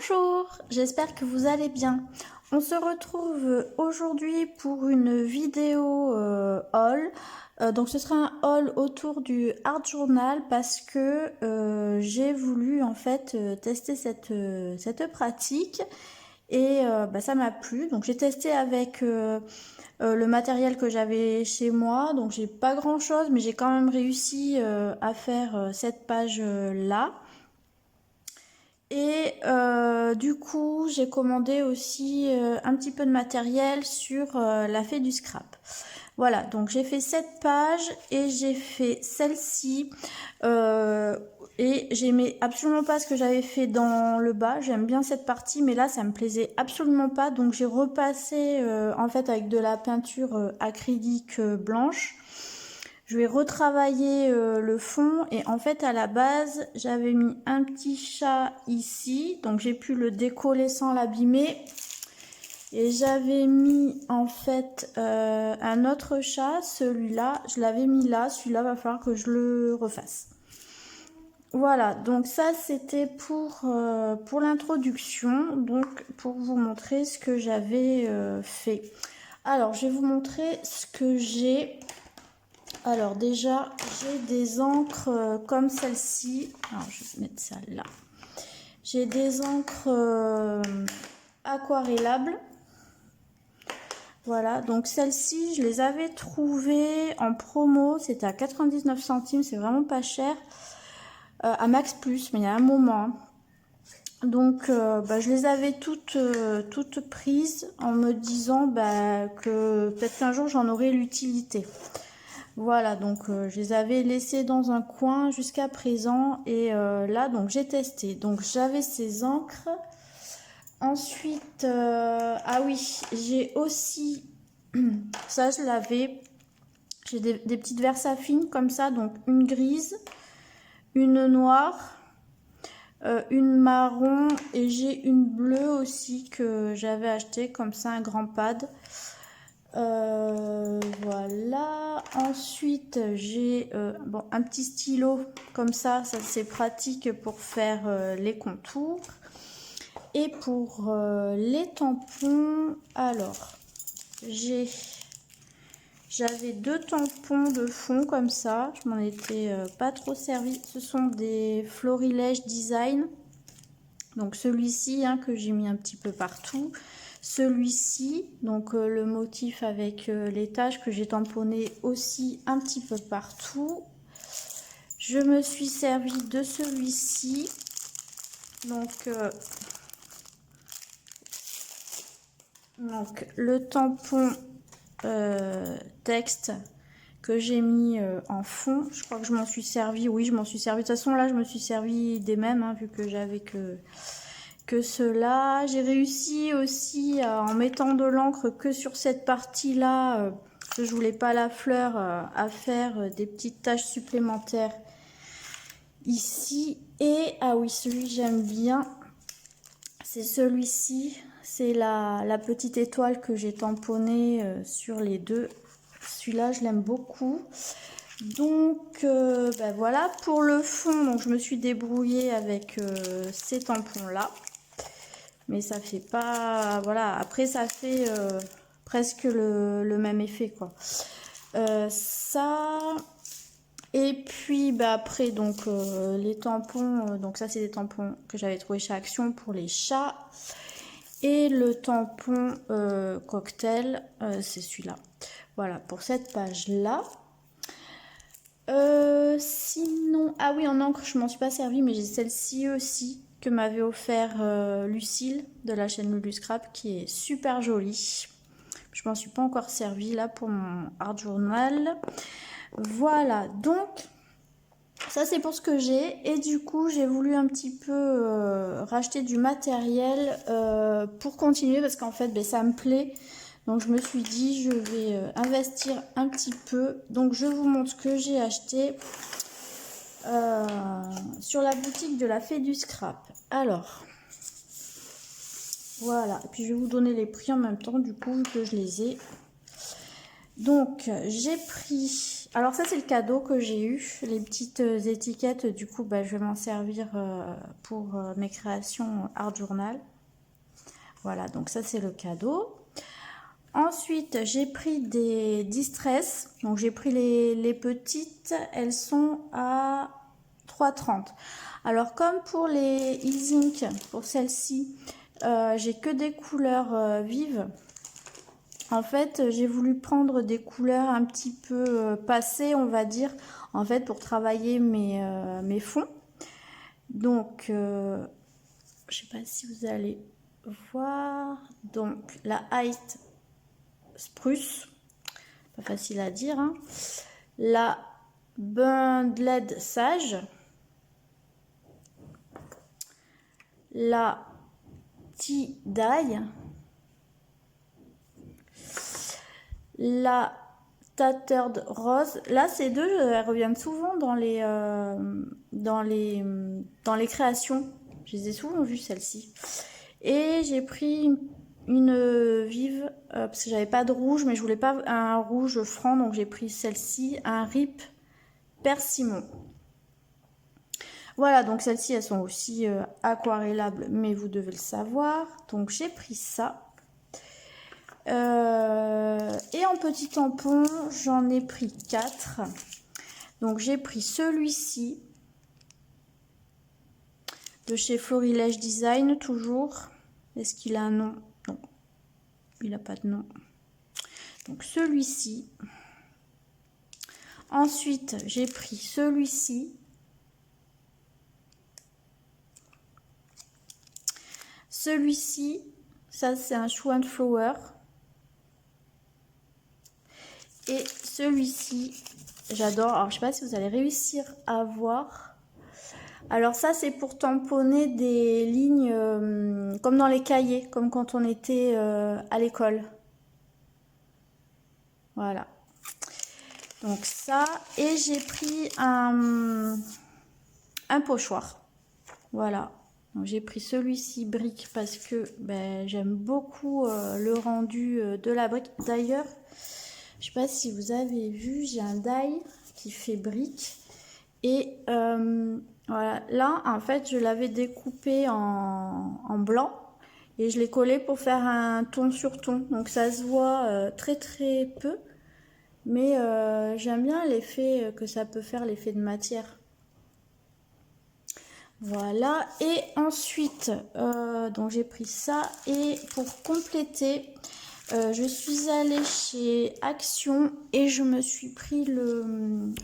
Bonjour, j'espère que vous allez bien. On se retrouve aujourd'hui pour une vidéo haul. Donc ce sera un haul autour du Art Journal parce que j'ai voulu en fait tester cette pratique et ça m'a plu. Donc j'ai testé avec le matériel que j'avais chez moi. Donc j'ai pas grand chose mais j'ai quand même réussi à faire cette page là. Et du coup, j'ai commandé aussi un petit peu de matériel sur la Fée du Scrap. Voilà, donc j'ai fait cette page et j'ai fait celle-ci. Et j'aimais absolument pas ce que j'avais fait dans le bas. J'aime bien cette partie, mais là, ça me plaisait absolument pas. Donc j'ai repassé en fait avec de la peinture acrylique blanche. Je vais retravailler le fond et en fait à la base j'avais mis un petit chat ici, donc j'ai pu le décoller sans l'abîmer. Et j'avais mis en fait un autre chat, celui-là, je l'avais mis là, celui-là va falloir que je le refasse. Voilà, donc ça c'était pour l'introduction, donc pour vous montrer ce que j'avais fait. Alors je vais vous montrer ce que j'ai. Alors déjà, j'ai des encres comme celle-ci. Alors je vais mettre ça là. J'ai des encres aquarellables. Voilà, donc celles-ci, je les avais trouvées en promo. C'était à 99 centimes, c'est vraiment pas cher. À Max Plus, mais il y a un moment. Donc je les avais toutes prises en me disant que peut-être qu'un jour j'en aurais l'utilité. Voilà, donc je les avais laissés dans un coin jusqu'à présent et là donc j'ai testé. Donc j'avais ces encres. Ensuite, ah oui, j'ai aussi, ça je l'avais, j'ai des petites Versafine comme ça, donc une grise, une noire, une marron et j'ai une bleue aussi que j'avais acheté comme ça, un grand pad. Voilà, ensuite j'ai un petit stylo comme ça c'est pratique pour faire les contours. Et pour les tampons, alors j'avais deux tampons de fond comme ça, je m'en étais pas trop servi. Ce sont des Florilège Design, donc celui-ci que j'ai mis un petit peu partout. Celui-ci, donc le motif avec les taches que j'ai tamponné aussi un petit peu partout. Je me suis servi de celui-ci. Donc le tampon texte que j'ai mis en fond. Je crois que je m'en suis servi. Oui, je m'en suis servi. De toute façon, là, je me suis servi des mêmes, vu que j'avais que cela. J'ai réussi aussi en mettant de l'encre que sur cette partie là, je voulais pas la fleur, à faire des petites taches supplémentaires ici. Et ah oui, celui j'aime bien, c'est celui-ci, c'est la petite étoile que j'ai tamponnée sur les deux. Celui-là je l'aime beaucoup. Donc voilà, pour le fond, donc je me suis débrouillée avec ces tampons là. Mais ça fait pas, voilà, après ça fait presque le même effet quoi. Ça, et puis après donc les tampons, donc ça c'est des tampons que j'avais trouvé chez Action pour les chats. Et le tampon cocktail, c'est celui-là. Voilà pour cette page là. Sinon, ah oui, en encre je m'en suis pas servi, mais j'ai celle-ci aussi que m'avait offert Lucille de la chaîne Lulu Scrap, qui est super jolie. Je m'en suis pas encore servi là pour mon Art Journal. Voilà, donc ça c'est pour ce que j'ai. Et du coup j'ai voulu un petit peu racheter du matériel pour continuer, parce qu'en fait ça me plaît. Donc je me suis dit je vais investir un petit peu. Donc je vous montre ce que j'ai acheté sur la boutique de la Fée du Scrap. Alors voilà, et puis je vais vous donner les prix en même temps du coup vu que je les ai. Donc j'ai pris, alors ça c'est le cadeau que j'ai eu, les petites étiquettes, du coup bah, je vais m'en servir pour mes créations art journal. Voilà, donc ça c'est le cadeau. Ensuite j'ai pris des distress, donc j'ai pris les petites, elles sont à 3,30. Alors comme pour les e-ink, pour celle-ci, j'ai que des couleurs vives. En fait, j'ai voulu prendre des couleurs un petit peu passées, on va dire, en fait, pour travailler mes fonds. Donc, je sais pas si vous allez voir. Donc, la Height Spruce, pas facile à dire, hein. La Bundled Sage. La Tea Dye. La Tattered Rose. Là, ces deux, elles reviennent souvent dans les créations. Je les ai souvent vues, celles-ci. Et j'ai pris une vive, parce que j'avais pas de rouge, mais je voulais pas un rouge franc, donc j'ai pris celle-ci, un Rip Persimmon. Voilà, donc celles-ci, elles sont aussi aquarellables, mais vous devez le savoir. Donc j'ai pris ça. Et en petit tampon, j'en ai pris 4. Donc j'ai pris celui-ci de chez Florilège Design, toujours. Est-ce qu'il a un nom? Non, il n'a pas de nom. Donc celui-ci. Ensuite, j'ai pris celui-ci. Celui-ci, ça c'est un Show and Flower. Et celui-ci, j'adore. Alors, je sais pas si vous allez réussir à voir. Alors ça, c'est pour tamponner des lignes comme dans les cahiers, comme quand on était à l'école. Voilà. Donc ça, et j'ai pris un pochoir. Voilà. Donc j'ai pris celui-ci brique parce que ben, j'aime beaucoup le rendu de la brique. D'ailleurs, je sais pas si vous avez vu, j'ai un die qui fait brique. Et voilà, là en fait je l'avais découpé en blanc et je l'ai collé pour faire un ton sur ton. Donc ça se voit très très peu, mais j'aime bien l'effet que ça peut faire, l'effet de matière. Voilà, et ensuite donc j'ai pris ça, et pour compléter je suis allée chez Action et je me suis pris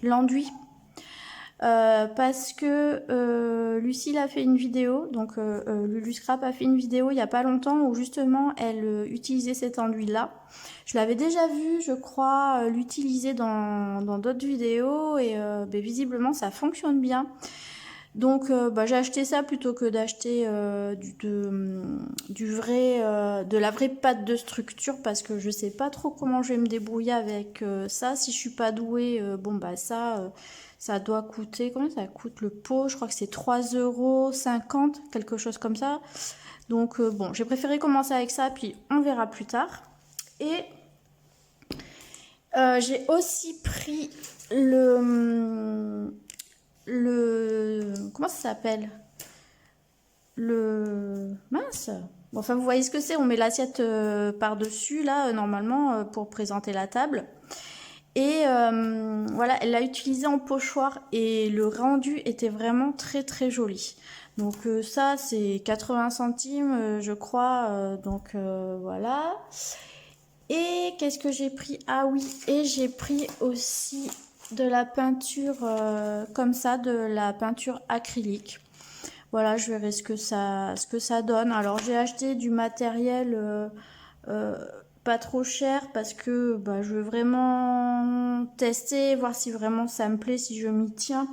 l'enduit. Parce que Lucille a fait une vidéo, donc Lulu Scrap a fait une vidéo il n'y a pas longtemps où justement elle utilisait cet enduit là. Je l'avais déjà vu, je crois, l'utiliser dans d'autres vidéos, et ben, visiblement ça fonctionne bien. Donc bah, j'ai acheté ça plutôt que d'acheter de la vraie pâte de structure, parce que je sais pas trop comment je vais me débrouiller avec ça. Si je suis pas douée, bon bah ça doit coûter, combien ça coûte le pot? Je crois que c'est 3,50 €, quelque chose comme ça. Donc bon, j'ai préféré commencer avec ça, puis on verra plus tard. Et j'ai aussi pris comment ça s'appelle? Mince. Bon, enfin, vous voyez ce que c'est. On met l'assiette par-dessus, là, normalement, pour présenter la table. Et voilà, elle l'a utilisé en pochoir et le rendu était vraiment très très joli. Donc ça, c'est 80 centimes, je crois. Donc voilà. Et qu'est-ce que j'ai pris? Ah oui, et j'ai pris aussi de la peinture comme ça, de la peinture acrylique. Voilà, je verrai ce que ça donne. Alors j'ai acheté du matériel pas trop cher parce que bah, je veux vraiment tester, voir si vraiment ça me plaît, si je m'y tiens.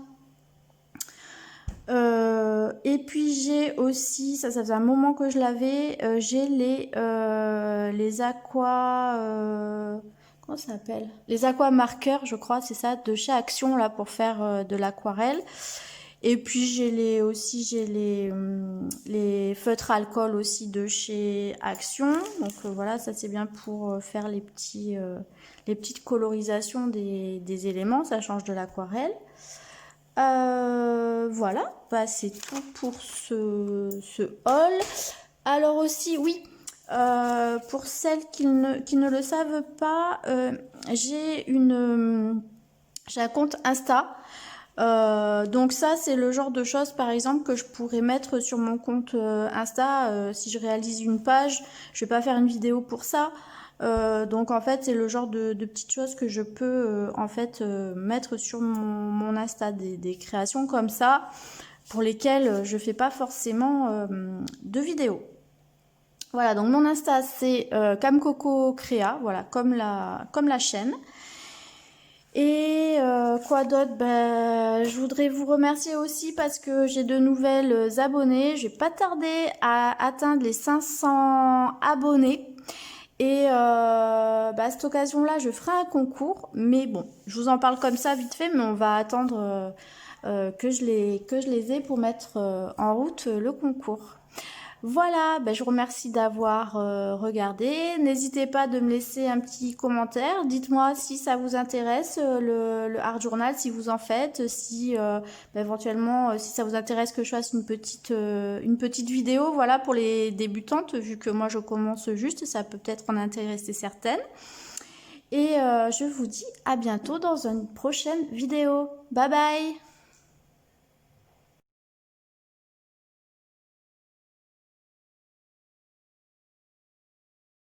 Et puis j'ai aussi, ça faisait un moment que je l'avais, j'ai les aqua, comment ça s'appelle? Les aqua marqueurs, je crois, c'est ça, de chez Action là pour faire de l'aquarelle. Et puis j'ai les feutres alcool aussi de chez Action. Donc voilà, ça c'est bien pour faire les petites colorisations des éléments, ça change de l'aquarelle. Voilà, bah, c'est tout pour ce haul. Alors aussi, oui, pour celles qui ne le savent pas, j'ai un compte Insta. Donc ça, c'est le genre de choses, par exemple, que je pourrais mettre sur mon compte Insta. Si je réalise une page, je vais pas faire une vidéo pour ça. Donc en fait, c'est le genre de petites choses que je peux en fait mettre sur mon Insta, des créations comme ça, pour lesquelles je fais pas forcément de vidéos. Voilà, donc mon Insta c'est Camcoco Créa, voilà, comme la chaîne. Et quoi d'autre? Ben, je voudrais vous remercier aussi parce que j'ai de nouvelles abonnés. Je vais pas tarder à atteindre les 500 abonnés. Et à cette occasion-là, je ferai un concours. Mais bon, je vous en parle comme ça vite fait, mais on va attendre que je les ai pour mettre en route le concours. Voilà, je vous remercie d'avoir regardé. N'hésitez pas de me laisser un petit commentaire. Dites-moi si ça vous intéresse le art journal, si vous en faites, si éventuellement si ça vous intéresse que je fasse une petite vidéo, voilà, pour les débutantes, vu que moi je commence juste, ça peut peut-être en intéresser certaines. Et je vous dis à bientôt dans une prochaine vidéo. Bye bye!